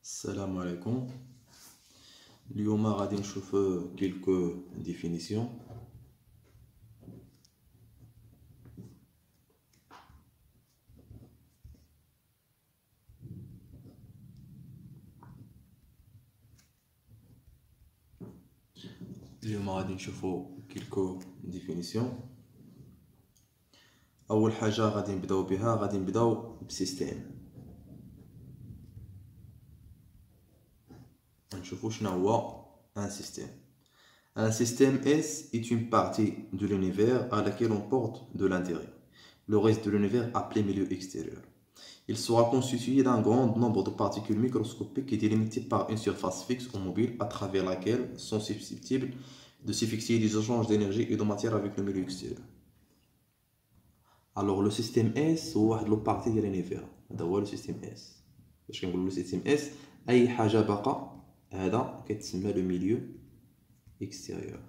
السلام عليكم. اليوم غادي نشوف كيلكو ديفينيسيون. اول حاجه غادي نبداو بسيستيم. نشوفوا شنو هو un système. Un système S est une partie de l'univers à laquelle on porte de l'intérieur. Le reste de l'univers appelé milieu extérieur. Il sera constitué d'un grand nombre de particules microscopiques et délimitées par une surface fixe ou mobile à travers laquelle sont susceptibles de s'effectuer des échanges d'énergie et de matière avec le milieu extérieur. Alors le système S هو واحد لو بارتي ديال l'univers. هذا هو le système S. باش كنقولوا le système S اي حاجه باقا هذا كيتسمى le milieu extérieur.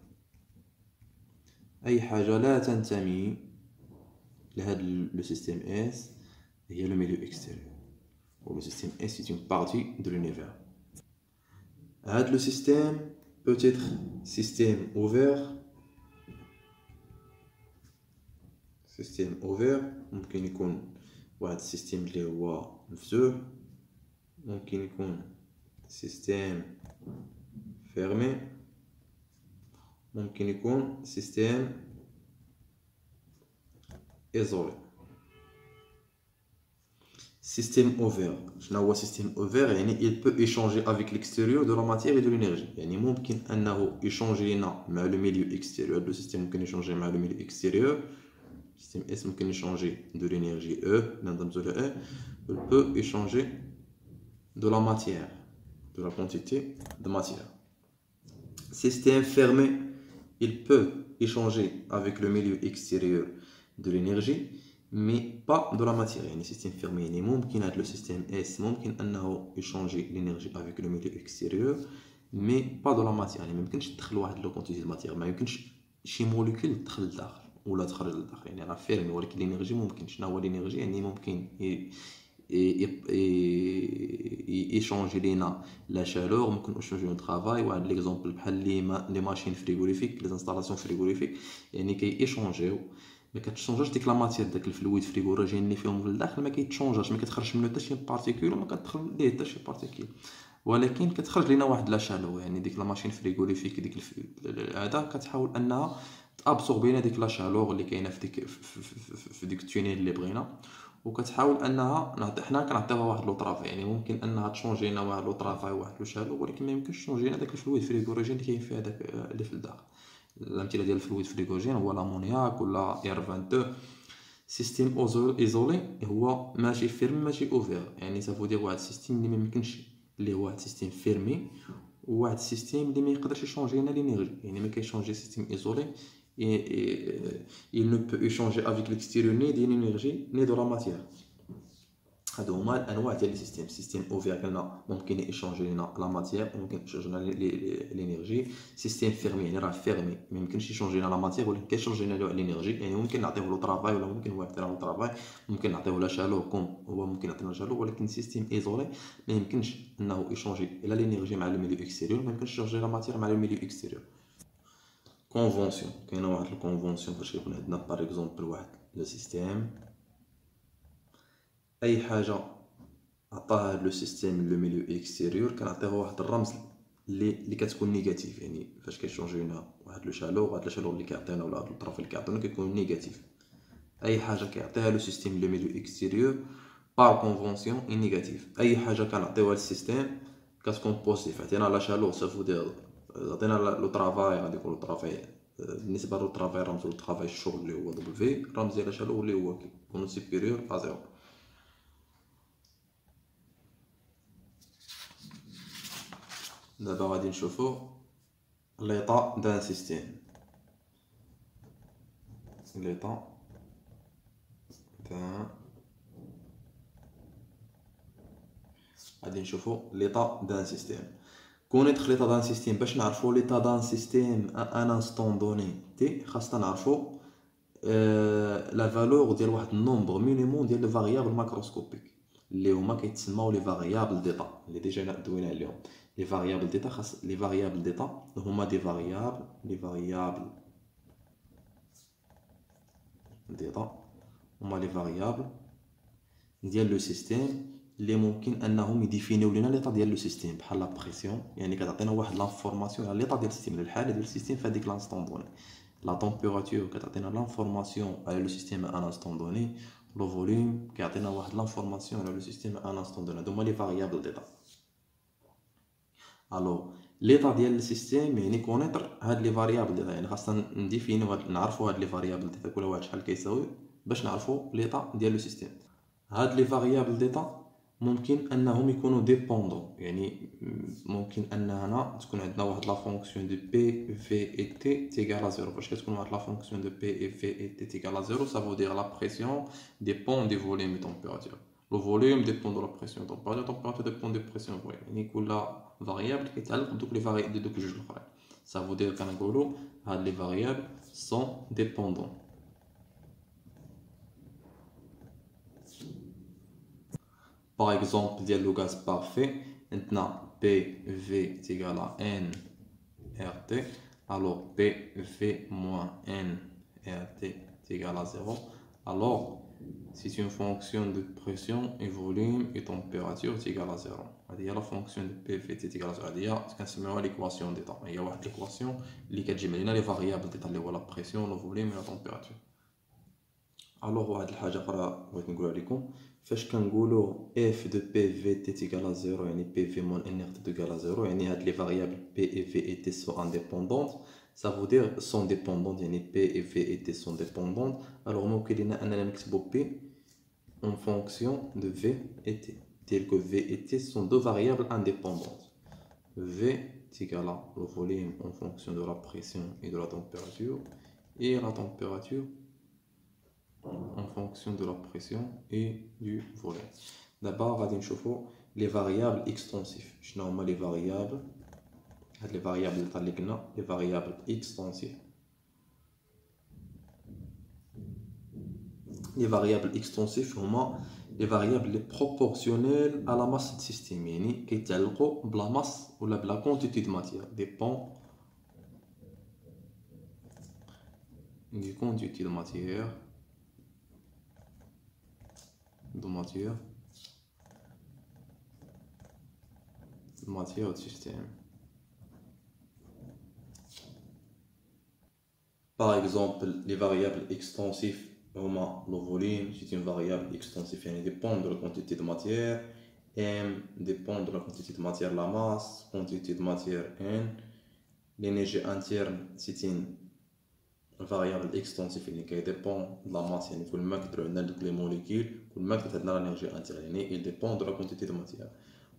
اي حاجه لا تنتمي لهذا le système S هي le milieu extérieur. Le système S est une partie de l'univers. Le système peut être système ouvert ممكن يكون واحد السيستيم اللي هو مفتوح، ممكن يكون سيستيم fermé، ممكن يكون سيستيم isolé. Système ouvert. شنو هو système ouvert؟ يعني il peut échanger avec l'extérieur de la matière et de l'énergie. يعني ممكن انه يشونجي لنا مع le milieu extérieur. Le système ممكن يشونجي مع le milieu extérieur. Le système S ممكن يشونجي de l'énergie E، نضمزو ل E. Il peut échanger de la matière, de la quantité de matière. Système fermé, il peut échanger avec le milieu extérieur de l'énergie mais pas de la matière. يعني système fermé يعني ممكن هذا le système S ممكن انه يشونجي l'énergie avec le milieu extérieur mais pas de la matière. يعني ما يمكنش تدخل واحد لو كونتيتي دو ماتير، ما يمكنش شي موليكول تدخل لداخل ولا تخرج لداخل. يعني راه فيرمي، ولكن الانرجي ممكن. شنو هو الانرجي؟ يعني ممكن يشونجي لينا لا شالور، ممكن يشونجي لو طرافاي. واحد ليكزامبل بحال لي ماشين فريغوريفيك، لي انستالاسيون فريغوريفيك، يعني كيشونجيو. ما كتشونجاش ديك لا ماتير، داك الفلويد فريغوريجين اللي فيهم للداخل ما كيتشونجاش، ما كتخرج منه حتى شي بارتيكول وما كتدخل ليه حتى شي بارتيكول، ولكن كتخرج لينا واحد لا شالور. يعني ديك لا ماشين فريغوريفيك ديك هذا كتحاول انها تابسوربينا ديك لا شالور اللي كاينه في ديك التونيل اللي بغينا، وكتحاول انها حنا كنعطيوها واحد لو طرافاي. يعني ممكن انها تشونجي لنا واحد لو طرافاي واحد لو شالور، ولكن ما يمكنش تشونجي لنا داك الفلويد فريغوريجين اللي كاين فيه داك اللي في الداخل. الامثله ديال الفلويد فريغوريجين هو لامونياك ولا اير 22. سيستيم ايزولي هو ماشي فيرم ماشي اوفير. يعني سافو دير واحد السيستيم اللي ما يمكنش، اللي هو واحد السيستيم فيرمي، وواحد السيستيم اللي ما يقدرش يشونجي لنا لينيرجي. يعني ما كيشونجي سيستيم ايزولي il ne peut échanger avec l'extérieur ni de l'énergie ni de la matière. هادو هما الانواع ديال السيستيم. سيستيم اوفير قلنا ممكن يشونجي لنا لا ماتير وممكن يشونجي لنا لينيرجي. سيستيم فيرمي يعني راه فيرمي، ما يمكنش يشونجي لنا لا ماتير ولكن كيشونجي لنا لينيرجي. يعني ممكن نعطيوه لو طرافاي ولا ممكن هو يعطينا لو طرافاي، ممكن نعطيوه لا شالور كوم هو ممكن يعطينا شالور. ولكن سيستيم ايزولي ما يمكنش انه يشونجي لا لينيرجي مع لو ميليو اكستيريور، ما يمكنش يشونجي لا ماتير مع لو ميليو اكستيريور. كونفونسيون، كاينه واحد الكونفونسيون باش يكون عندنا باغ اكزومبل واحد لو سيستيم، اي حاجه عطاها لو سيستيم لو ميليو اكستيريور كنعطيوه واحد الرمز اللي كتكون نيجاتيف. يعني فاش كيشونجي لنا واحد لو شالور، واحد لو شالور اللي كيعطينا ولا هاد الطرف اللي كيعطينا كيكون نيجاتيف. اي حاجه كيعطيها لو سيستيم لو ميليو اكستيريور باغ كونفونسيون اي نيجاتيف. اي حاجه كنعطيوها للسيستيم كتكون بوزيتيف. عطينا لا شالور سافو دير، عطينا لو طرافاي غادي يكون لو طرافاي بالنسبه لو طرافاي رمزو لو طرافاي الشغل اللي هو دبليو، رمز ديال شالور اللي هو كيكون سوبيريور ا زيرو. دابا غادي نشوفو ليطا دان سيستيم. ليطا دان، غادي نشوفو ليطا دان سيستيم. كونيتر ليطا دان سيستيم، باش نعرفو ليطا دان سيستيم ان انستون دوني تي خاصنا نعرفو لا فالور ديال واحد النومبر مينيموم ديال لي فاريابل ماكروسكوبيك. اللي هما كيتسموا لي فاريابل ديتا اللي ديجا دوينا عليهم. لي فاريابل ديتا لي فاريابل ديتا هما دي فاريابل ديتا هما لي فاريابل ديال لو سيستيم اللي ممكن انهم يديفينيو لنا ليطا ديال لو سيستيم، بحال لا بريسيون يعني كتعطينا واحد لانفورماسيون على ليطا ديال السيستيم، الحاله ديال السيستيم في هذيك لانستون دوني. لا تمبيراتور كتعطينا لانفورماسيون على لو سيستيم ان انستون دوني. لو فوليوم كيعطينا واحد لانفورماسيون على لو سيستيم ان انستون دوني. هادو هما لي فاريابل ديتا. الو ليطا ديال السيستيم يعني كونيتر هاد لي فاريابل ديتا، يعني خاصنا نديفينيو نعرفوا هاد لي فاريابل ديتا كل واحد شحال كيساوي باش نعرفوا ليطا ديال لو سيستيم. هاد لي فاريابل ديتا ممكن انهم يكونوا ديبوندون، يعني ممكن ان هنا تكون عندنا واحد لا فونكسيون دو بي في اي تي تيغال زيرو. فاش كتكون واحد لا فونكسيون دو بي في اي تي تيغال زيرو سا فو دير لا بريسيون ديبون دي فوليوم اي تمبيراتور، لو فوليوم ديبون دو لا بريسيون تمبيراتور، تمبيراتور ديبون دو بريسيون فوليوم. يعني كل فاريابل كيتعلق بدوك لي فاريابل دوك جوج الاخرين. سا فو دير كنقولوا هاد لي فاريابل سون ديبوندون. Par exemple, ديال لو غاز بارفي عندنا بي في تيغالا ان ار تي. alors بي في moins n rt égale à 0. alors c'est une fonction de pression et volume et température égale à 0. هذه هي لا فونكسيون دو بي في تي égale à 0. هذه هي كنسميوها ليكواسيون ديتا. هي واحد ليكواسيون اللي كتجمع لنا لي فاريابل ديتا اللي هو لا بريسيون لو فوليوم و لا تمبيراتور. الوغ واحد الحاجه اخرى بغيت نقولها لكم، فاش كنقولوا اف دو بي في تي تيغال ا زيرو يعني بي في مون ان ار تي تيغال ا زيرو، يعني هاد لي فاريابل بي اي في اي تي سو انديبوندونت. سا فو دير سون ديبوندونت يعني بي اي في اي تي سون ديبوندونت. الوغ ممكن لينا اننا نكتبوا بي اون فونكسيون دو في اي تي تيل كو في اي تي سون دو فاريابل انديبوندونت. في تيغال ا لو فوليوم اون فونكسيون دو لا بريسيون اي دو لا تمبيراتور et la température en fonction de la pression et du volume. D'abord, غادي نشوفوا les variables extensives. شنو هما les variables؟ هاد les variables اللي قلنا les variables extensives. Les variables extensives هما les variables les proportionnelles à la masse du système، يعني كيتعلقوا بلا ماس ولا بلا quantité de matière. dépend du quantité de matière du système. Par exemple, les variables extensives, le volume, c'est une variable extensive, elle dépend de la quantité de matière. M dépend de la quantité de matière, la masse, quantité de matière N. L'énergie interne, c'est une variable extensive qui dépend de la masse. يعني كل ما كثروا عندنا دوك لي موليكول كل ما كثرت عندنا l'énergie interne، يعني il dépend de la quantité de matière.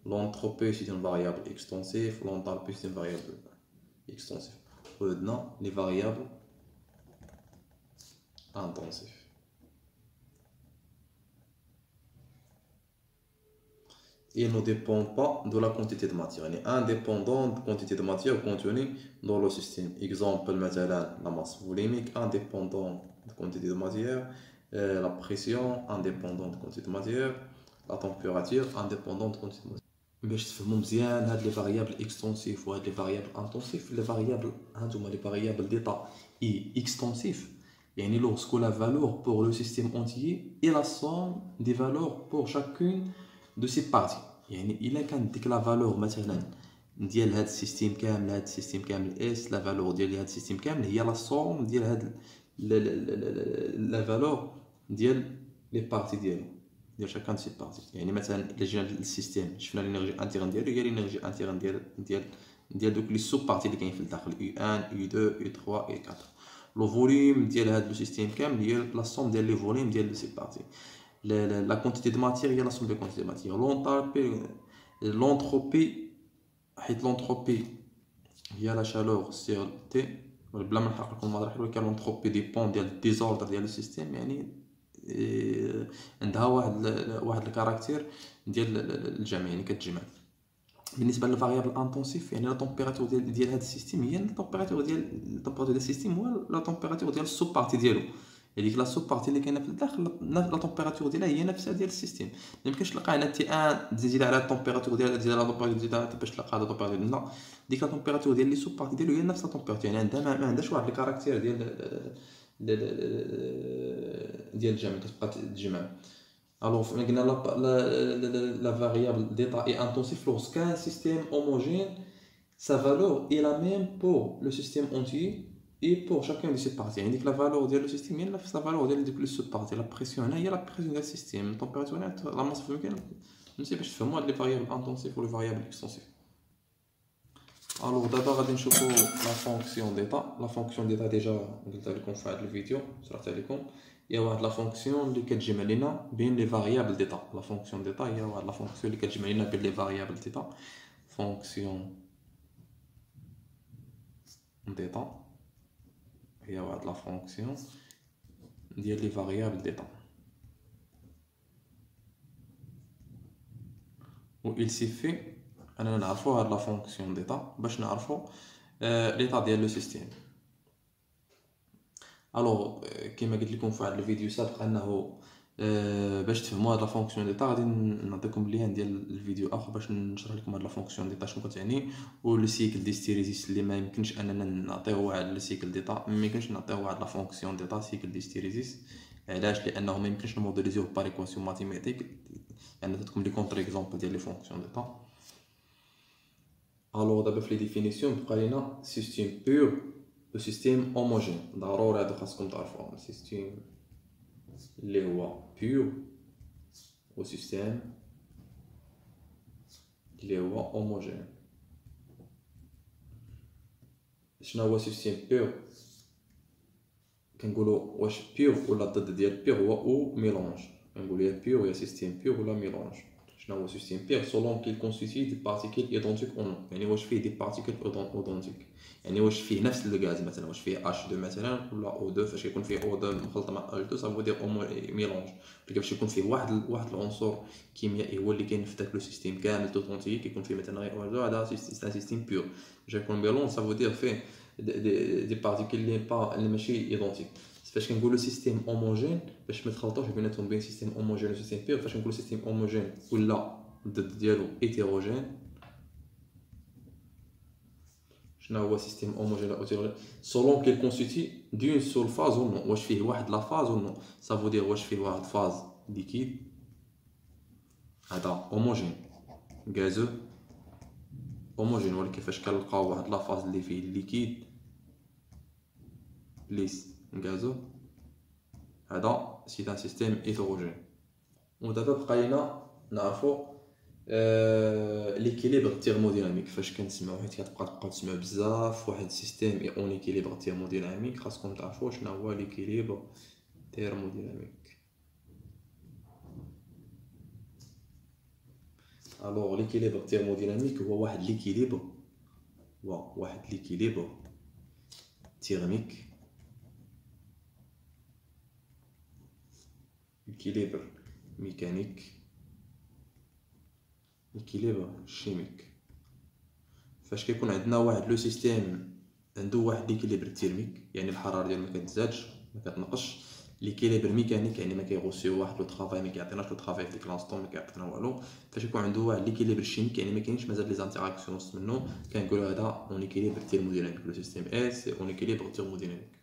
L'entropie c'est une variable extensive, l'enthalpie c'est une variable extensive. Maintenant les variables intensives. Ils ne dépendent pas de la quantité de matière، يعني indépendant de la quantité de matière contenue dans le système. Exemple, مثلا la masse volumique indépendant de la quantité de matière, la pression indépendante de la quantité de matière, la température indépendante de la quantité de matière. باش تفهموا مزيان هاد لي فاريابل اكستنسيف وهاد لي فاريابل انتنسيف، لي فاريابل هانتوما لي فاريابل ديتا اي اكستنسيف يعني lorsque la valeur pour le système entier est la somme des valeurs pour chacune de ces parties. يعني الا كانت ديك لا فالور مثلا ديال هاد السيستيم كامل، هاد السيستيم كامل اس لا فالور ديال هاد السيستيم كامل هي لا سوم ديال هاد لا فالور ديال لي بارتي ديال شاكان دو سي بارتي. يعني مثلا الا جينا للسيستيم شفنا لينيرجي انتيرن ديالو هي لينيرجي انتيرن ديال دوك لي سو بارتي اللي كاين في الداخل U1 U2 U3 U4. لو فوليوم ديال هاد لو سيستيم كامل هي لا سوم ديال لي فوليوم ديال سي بارتي. La quantité de matière هي la somme des quantités de matière. L'entropie حيت l'entropie هي la chaleur sur T بلا ما نحرق لكم المراحل، ولكن l'entropie dépend ديال الديزوردر ديال السيستيم، يعني عندها واحد الكاركتير ديال الجمع، يعني كتجمع. بالنسبه للفاريابل انتنسيف يعني لا تمبيراتور ديال هذا السيستيم هي لا تمبيراتور ديال السيستيم هو لا تمبيراتور ديال السو بارتي ديالو، هذيك لا سوب بارتي اللي كاينه في الداخل لا طومبيراتور ديالها هي نفسها ديال السيستيم. ما يمكنش تلقى هنا تي ان تزيد على الطومبيراتور ديالها تزيد على الطومبيراتور ديالها باش تلقى هذا الطومبيراتور. لا، ديك لا طومبيراتور ديال لي سوب بارتي ديالو هي نفس لا طومبيراتور، يعني عندها ما عندهاش واحد الكاركتير ديال الجمع كتبقى تجمع. الوغ قلنا la variable d'état est intensive lorsqu'un système homogène, sa valeur est la même pour le système entier et pour chacune de ses parties. يعني ديك la valeur ديال le système هي نفس la valeur ديال ديك le sub-partie. la pression هنا هي la pression ديال السيستيم، la température هنا la masse فهمتي. فهمتي باش تفهموا هاد لي variables intensifs و les variables extensifs. الوغ دابا غادي نشوفوا لا فونكسيون ديتا. لا فونكسيون ديتا ديجا قلتها لكم في هذا الفيديو، شرحتها لكم. هي واحد لا فونكسيون اللي كتجمع لينا بين لي فاريابل ديتا. لا فونكسيون ديتا هي واحد لا فونكسيون اللي كتجمع لينا بين لي فاريابل ديتا. فونكسيون ديتا هي واحد لا فونكسيون ديال لي فاريابل ديتا. و il suffit اننا نعرفوا هاد لا فونكسيون ديتا باش نعرفوا ليطا ديال لو سيستيم. الوغ كما قلت لكم في واحد الفيديو سابق انه باش تفهموا هاد لا فونكسيون ديتا غادي نعطيكم لين ديال الفيديو اخر باش نشرح لكم هاد لا فونكسيون ديتا شنو كتعني، و لو سيكل ديستيريزيس اللي ما يمكنش اننا نعطيوه واحد لو سيكل ديتا، ما يمكنش نعطيوه واحد لا فونكسيون ديتا سيكل ديستيريزيس. علاش؟ لانه ما يمكنش نموديليزيوه بار ايكواسيون ماتيماتيك. يعني نعطيكم لي كونتر اكزامبل ديال لي فونكسيون ديتا. الوغ دابا في لي ديفينيسيون بقى لينا سيستيم بور و سيستيم هوموجين. ضروري هادو خاصكم تعرفوهم. سيستيم اللي هو بور و سيستيم اللي هو هوموجين. شنو هو سيستيم بور؟ كنقولوا واش بور ولا الضد ديال بور هو او ميلونج. كنقولوا يا بور يا سيستيم بور ولا ميلونج. شنو هو سيستيم بير؟ سولون كيل كونستيتي دي بارتيكل ايدونتيك او نو. يعني واش فيه دي بارتيكل ايدونتيك، يعني واش فيه نفس الغاز مثلا، واش فيه H2 مثلا ولا O2. فاش يكون فيه O2 مخلط مع H2 صافي دير ميلونج. باش يكون فيه واحد العنصر كيميائي هو اللي كاين في داك لو سيستيم كامل توتونتي، كيكون فيه مثلا غير O2، هذا سيستيم بيور. باش يكون ميلونج صافي دير فيه دي بارتيكل اللي ماشي ايدونتيك. فاش كنقولوا سيستيم هوموجين باش ما تخلطوش بيناتهم بين سيستيم هوموجين و سيستيم بيور. فاش كنقولوا سيستيم هوموجين ولا الضد ديالو هيتيروجين. شنو هو سيستيم هوموجين ولا هيتيروجين؟ سولون كيل كونستيتي دون سول فاز او نو. واش فيه واحد لا فاز او نو. صافو دير واش فيه واحد فاز ليكيد، هذا هوموجين غازو هوموجين. ولكن فاش كنلقاو واحد لا فاز اللي فيه ليكيد بليس غازو، هذا سي ان سيستيم هيتيروجين. ودابا بقى لينا نعرفوا ليكيليبر ثيرموديناميك. فاش كنسمعوا حيت كتبقاو تسمعوا بزاف واحد السيستيم اي اون ليكيليبر ثيرموديناميك، خاصكم تعرفوا شنو هو ليكيليبر ثيرموديناميك. الوغ ليكيليبر ثيرموديناميك هو واحد ليكيليبر ثيرميك، ليكيليبر ميكانيك، ليكيليبر شيميك. فاش كيكون عندنا واحد لو سيستيم عنده واحد ليكيليبر ثيرميك، يعني الحراره ديالو ما كتزادش ما كتنقصش. ليكيليبر ميكانيك يعني ما كيغوسيو واحد لو طرافاي، ما كيعطيناش لو طرافاي في ديك لانستون، ما كيعطينا والو. فاش يكون عنده واحد ليكيليبر شيميك يعني ما كاينش مازال لي زانتيراكسيون وسط منه، كنقولوا هذا اون ليكيليبر ثيرموديناميك. لو سيستيم اس اون ليكيليبر ثيرموديناميك.